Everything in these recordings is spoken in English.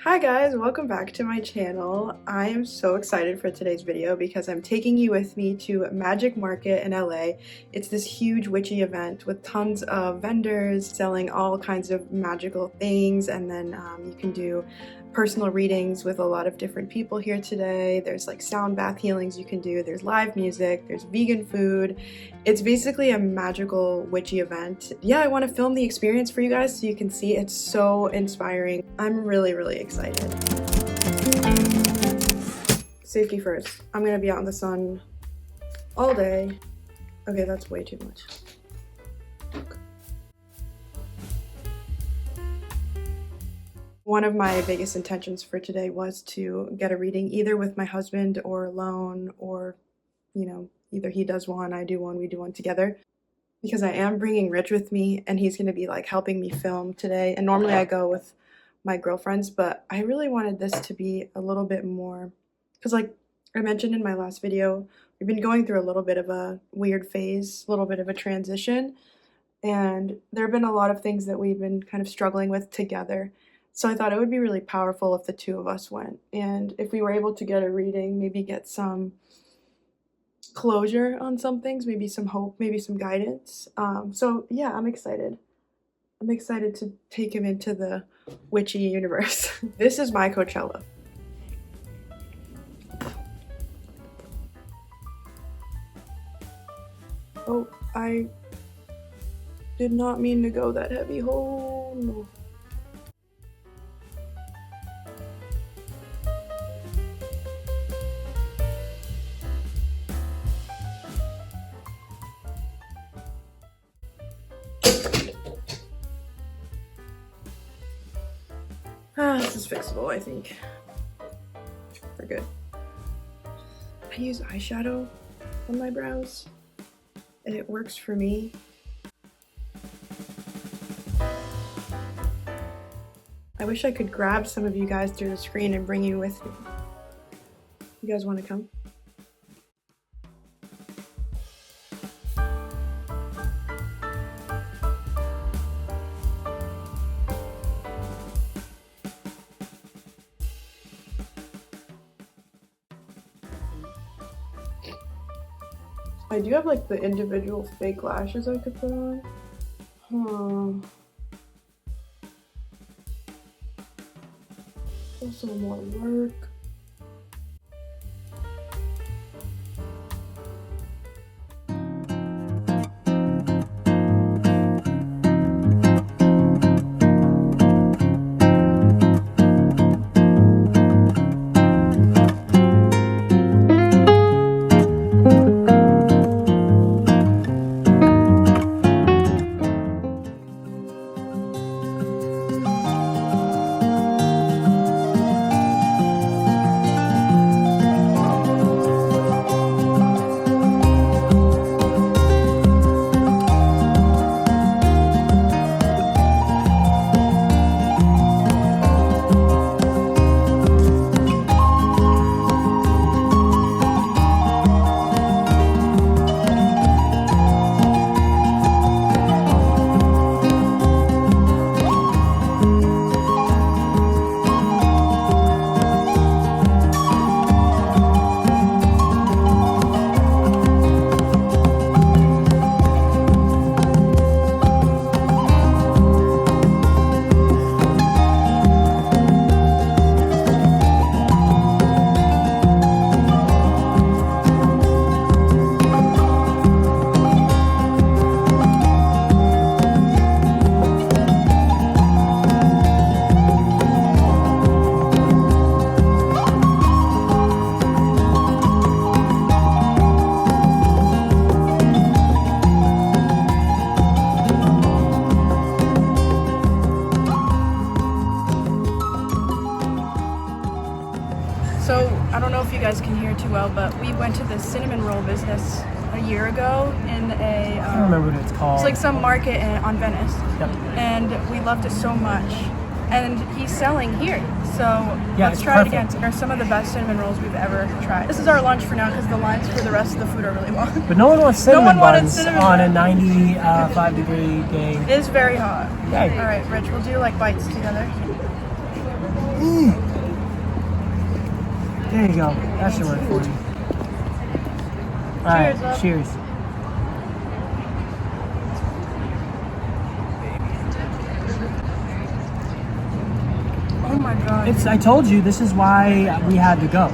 Hi guys, welcome back to my channel. I am so excited for today's video because I'm taking you with me to Magic Market in LA. It's this huge witchy event with tons of vendors selling all kinds of magical things, and then you can do personal readings with a lot of different people here today. There's like sound bath healings you can do, there's live music, there's vegan food. It's basically a magical witchy event. Yeah, I want to film the experience for you guys so you can see. It's so inspiring. I'm really excited. Safety first. I'm gonna be out in the sun all day. Okay, that's way too much. One of my biggest intentions for today was to get a reading either with my husband or alone, or, you know, either he does one, I do one, we do one together. Because I am bringing Rich with me and he's gonna be like helping me film today. And normally I go with my girlfriends, but I really wanted this to be a little bit more, because like I mentioned in my last video, we've been going through a little bit of a weird phase, a little bit of a transition, and there have been a lot of things that we've been kind of struggling with together. So I thought it would be really powerful if the two of us went, and if we were able to get a reading, maybe get some closure on some things, maybe some hope, maybe some guidance. So yeah, I'm excited. I'm excited to take him into the witchy universe. This is my Coachella. Oh, I did not mean to go that heavy. Oh no. This is fixable, I think. We're good. I use eyeshadow on my brows, and it works for me. I wish I could grab some of you guys through the screen and bring you with me. You guys want to come? I do have like the individual fake lashes I could put on. Also more work. So I don't know if you guys can hear too well, but we went to the cinnamon roll business a year ago in a I don't remember what it's called. It's like some market on Venice. Yep. And we loved it so much. And he's selling here. So yeah, let's try perfect. it again. They're some of the best cinnamon rolls we've ever tried. This is our lunch for now because the lines for the rest of the food are really long. But no one wants cinnamon buns cinnamon on buns. a 95-degree day. It is very hot. Yay. All right, Rich, we'll do like bites together. There you go. That should work for you. Alright, love. cheers. Oh my god. I told you, this is why we had to go.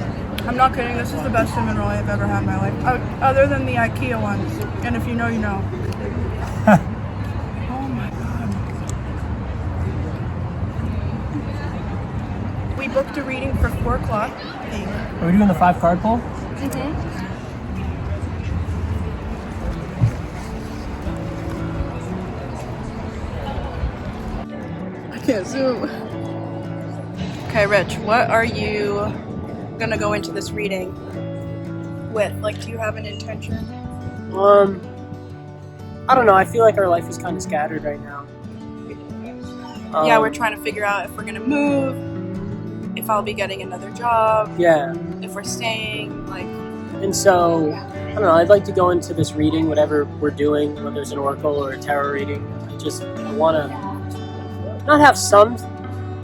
I'm not kidding, this is the best cinnamon roll I've ever had in my life. Other than the IKEA ones. And if you know, you know. Oh my god. We booked a reading for 4 o'clock. Are we doing the 5 card pull? I can't zoom. Okay, Rich, what are you gonna go into this reading with? Like, do you have an intention? I don't know. I feel like our life is kind of scattered right now. Yeah, we're trying to figure out if we're gonna move, if I'll be getting another job, Yeah. if we're staying, like... And so, I don't know, I'd like to go into this reading, whatever we're doing, whether it's an oracle or a tarot reading. I want to not have some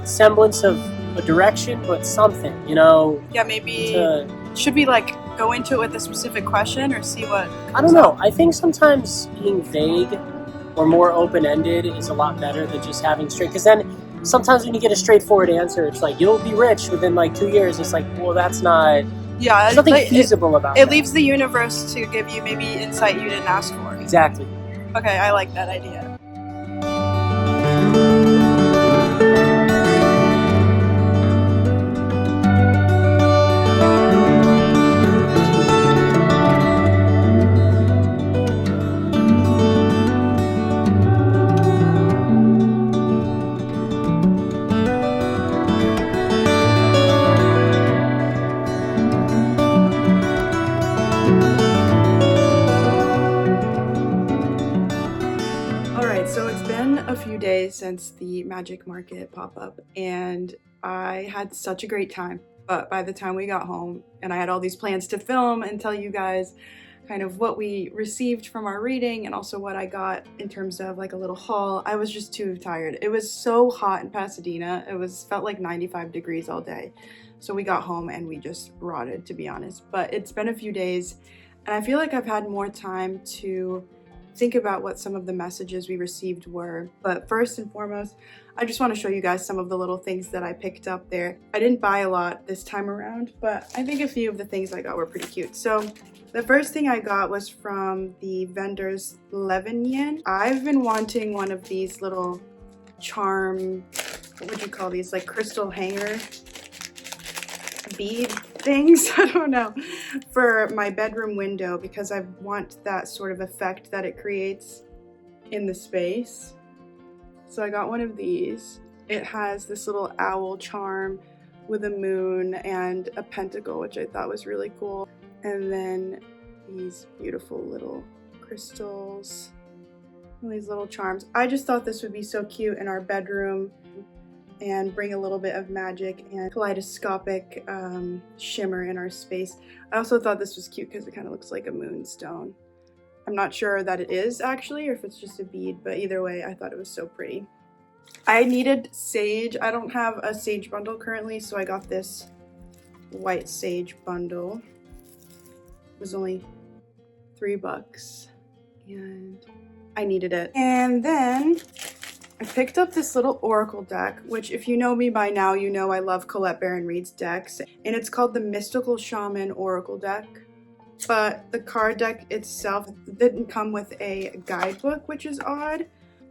semblance of a direction, but something, you know? Yeah, maybe... to, should we, like, go into it with a specific question or see what... I don't know. I think sometimes being vague or more open-ended is a lot better than just having straight, because then sometimes when you get a straightforward answer, it's like, you'll be rich within like 2 years. It's like, well, that's not... Yeah, There's nothing feasible about it. It that. leaves the universe to give you maybe insight you didn't ask for. Exactly. Okay, I like that idea. So it's been a few days since the magic market pop-up and I had such a great time, but by the time we got home and I had all these plans to film and tell you guys kind of what we received from our reading and also what I got in terms of like a little haul, I was just too tired. It was so hot in Pasadena. Felt like 95 degrees all day. So we got home and we just rotted, to be honest. But it's been a few days and I feel like I've had more time to think about what some of the messages we received were. But first and foremost, I just want to show you guys some of the little things that I picked up there. I didn't buy a lot this time around, but I think a few of the things I got were pretty cute. So the first thing I got was from the vendor's 11 yen. I've been wanting one of these little charm, what would you call these, like crystal hanger bead things, I don't know, for my bedroom window because I want that sort of effect that it creates in the space. So I got one of these. It has this little owl charm with a moon and a pentacle, which I thought was really cool. And then these beautiful little crystals and these little charms. I just thought this would be so cute in our bedroom and bring a little bit of magic and kaleidoscopic shimmer in our space. I also thought this was cute because it kind of looks like a moonstone. I'm not sure that it is actually, or if it's just a bead, but either way, I thought it was so pretty. I needed sage. I don't have a sage bundle currently, so I got this white sage bundle. It was only $3 and I needed it. And then I picked up this little oracle deck, which if you know me by now, you know I love Colette Baron Reid's decks, and it's called the Mystical Shaman Oracle deck. But the card deck itself didn't come with a guidebook, which is odd.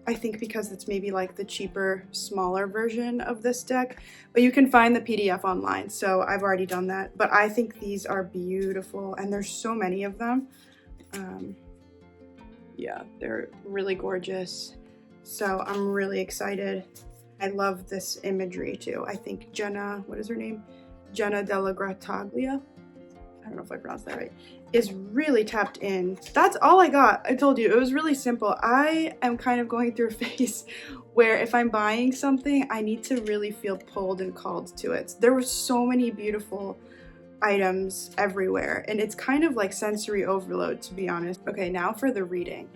I think because it's maybe like the cheaper, smaller version of this deck, but you can find the PDF online, so I've already done that. But I think these are beautiful, and there's so many of them. Yeah, they're really gorgeous. So I'm really excited. I love this imagery too. I think Jenna, what is her name? Jenna Della Grattaglia, I don't know if I pronounced that right, is really tapped in. That's all I got. I told you, it was really simple. I am kind of going through a phase where if I'm buying something, I need to really feel pulled and called to it. There were so many beautiful items everywhere, and it's kind of like sensory overload, to be honest. Okay, now for the reading.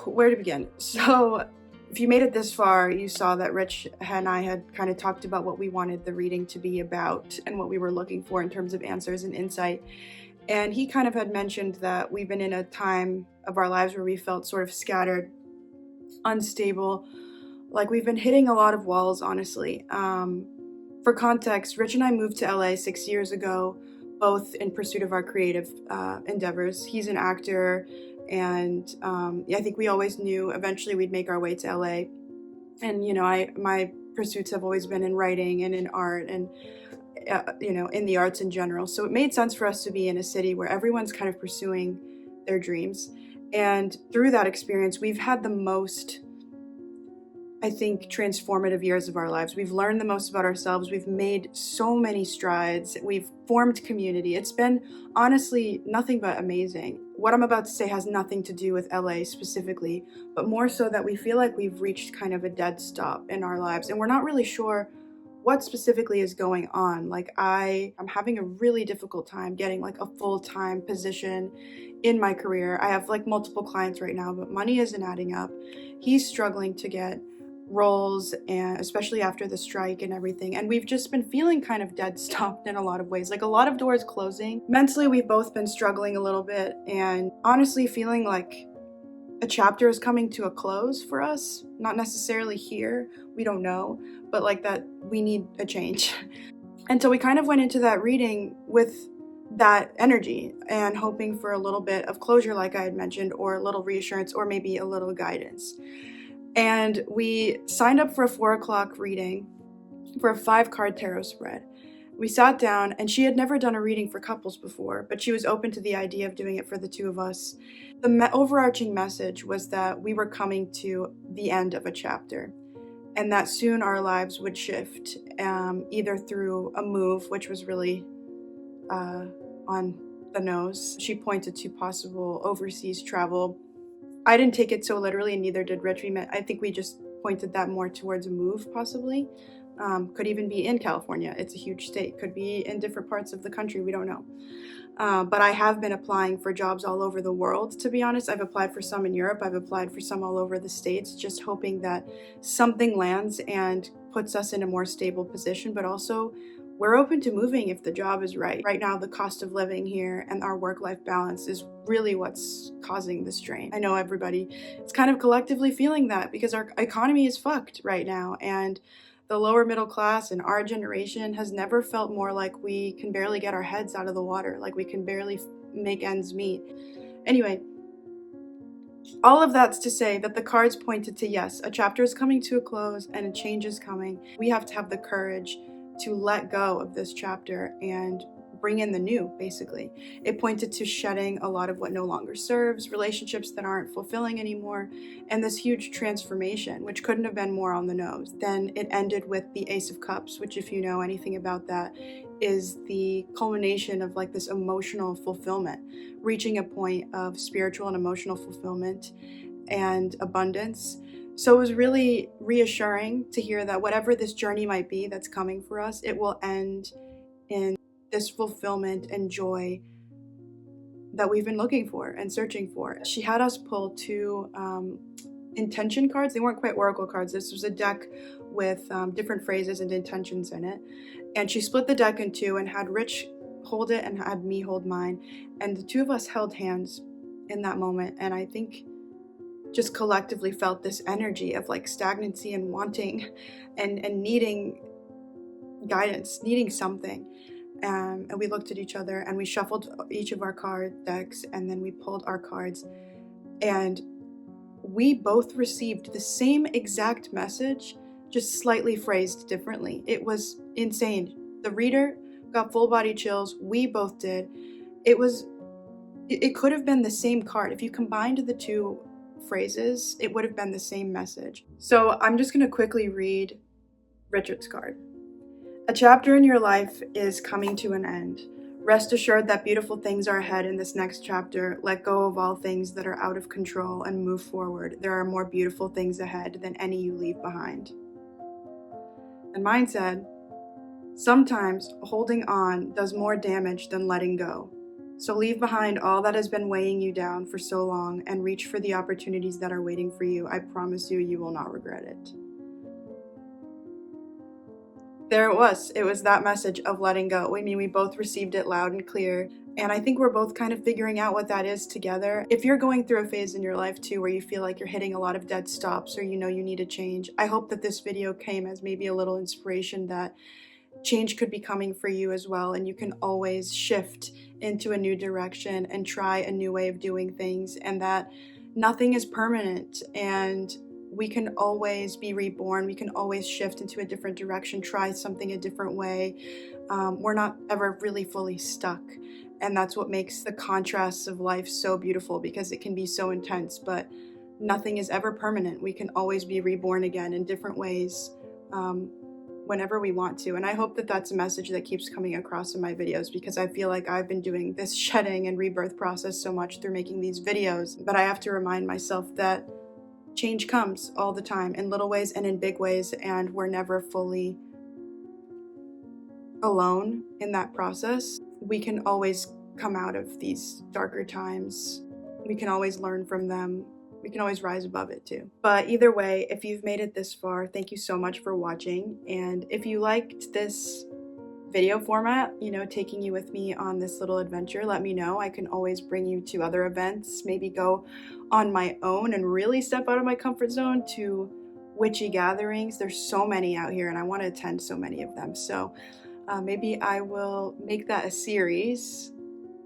Where to begin? So If you made it this far, you saw that Rich and I had kind of talked about what we wanted the reading to be about and what we were looking for in terms of answers and insight. And he kind of had mentioned that we've been in a time of our lives where we felt sort of scattered, unstable, like we've been hitting a lot of walls, honestly. For context, Rich and I moved to LA 6 years ago, both in pursuit of our creative endeavors. He's an actor, and I think we always knew eventually we'd make our way to LA. And my pursuits have always been in writing and in art, and in the arts in general. So it made sense for us to be in a city where everyone's kind of pursuing their dreams. And through that experience, we've had the most, I think, transformative years of our lives. We've learned the most about ourselves. We've made so many strides. We've formed community. It's been honestly nothing but amazing. What I'm about to say has nothing to do with LA specifically, but more so that we feel like we've reached kind of a dead stop in our lives, and we're not really sure what specifically is going on. Like I'm having a really difficult time getting like a full-time position in my career. I have like multiple clients right now, but money isn't adding up. He's struggling to get roles, and especially after the strike and everything, and we've just been feeling kind of dead stopped in a lot of ways, like a lot of doors closing. Mentally, we've both been struggling a little bit, and honestly feeling like a chapter is coming to a close for us. Not necessarily here, we don't know, but like that we need a change. And so we kind of went into that reading with that energy and hoping for a little bit of closure, like I had mentioned, or a little reassurance, or maybe a little guidance. And we signed up for a 4 o'clock reading for a 5-card tarot spread. We sat down, and she had never done a reading for couples before, but she was open to the idea of doing it for the two of us. The overarching message was that we were coming to the end of a chapter, and that soon our lives would shift, either through a move, which was really on the nose. She pointed to possible overseas travel. I didn't take it so literally, and neither did Rich. I think we just pointed that more towards a move, possibly. Could even be in California. It's a huge state. Could be in different parts of the country. We don't know. But I have been applying for jobs all over the world, to be honest. I've applied for some in Europe. I've applied for some all over the States, just hoping that something lands and puts us in a more stable position. But also, we're open to moving if the job is right. Right now, the cost of living here and our work-life balance is really what's causing the strain. I know everybody is kind of collectively feeling that because our economy is fucked right now, and the lower middle class in our generation has never felt more like we can barely get our heads out of the water, like we can barely make ends meet. Anyway, all of that's to say that the cards pointed to, yes, a chapter is coming to a close and a change is coming. We have to have the courage to let go of this chapter and bring in the new, basically. It pointed to shedding a lot of what no longer serves, relationships that aren't fulfilling anymore, and this huge transformation, which couldn't have been more on the nose. Then it ended with the Ace of Cups, which, if you know anything about that, is the culmination of like this emotional fulfillment, reaching a point of spiritual and emotional fulfillment and abundance. So it was really reassuring to hear that whatever this journey might be that's coming for us, it will end in this fulfillment and joy that we've been looking for and searching for. She had us pull 2 intention cards. They weren't quite oracle cards. This was a deck with different phrases and intentions in it. And she split the deck in 2 and had Rich hold it and had me hold mine. And the 2 of us held hands in that moment. And I think just collectively felt this energy of like stagnancy and wanting and needing guidance, needing something. And we looked at each other and we shuffled each of our card decks, and then we pulled our cards, and we both received the same exact message, just slightly phrased differently. It was insane. The reader got full body chills. We both did. It could have been the same card. If you combined the 2 phrases, it would have been the same message. So I'm just going to quickly read Richard's card. A chapter in your life is coming to an end. Rest assured that beautiful things are ahead in this next chapter. Let go of all things that are out of control and move forward. There are more beautiful things ahead than any you leave behind. And mine said, sometimes holding on does more damage than letting go. So leave behind all that has been weighing you down for so long and reach for the opportunities that are waiting for you. I promise you, you will not regret it. There it was. It was that message of letting go. I mean, we both received it loud and clear. And I think we're both kind of figuring out what that is together. If you're going through a phase in your life too where you feel like you're hitting a lot of dead stops or you know you need a change, I hope that this video came as maybe a little inspiration that change could be coming for you as well, and you can always shift into a new direction and try a new way of doing things, and that nothing is permanent and we can always be reborn. We can always shift into a different direction, try something a different way. We're not ever really fully stuck, and that's what makes the contrasts of life so beautiful, because it can be so intense, but nothing is ever permanent. We can always be reborn again in different ways, whenever we want to. And I hope that that's a message that keeps coming across in my videos, because I feel like I've been doing this shedding and rebirth process so much through making these videos, but I have to remind myself that change comes all the time, in little ways and in big ways, and we're never fully alone in that process. We can always come out of these darker times. We can always learn from them. We can always rise above it too. But either way, if you've made it this far, thank you so much for watching. And if you liked this video format, you know, taking you with me on this little adventure, let me know. I can always bring you to other events, maybe go on my own and really step out of my comfort zone to witchy gatherings. There's so many out here and I want to attend so many of them. So maybe I will make that a series.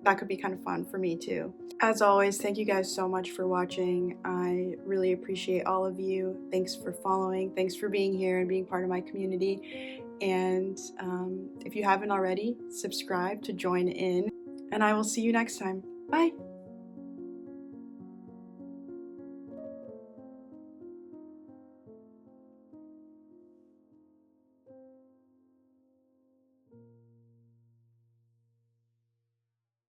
That could be kind of fun for me too. As always, thank you guys so much for watching. I really appreciate all of you. Thanks for following. Thanks for being here and being part of my community. And if you haven't already, subscribe to join in. And I will see you next time. Bye.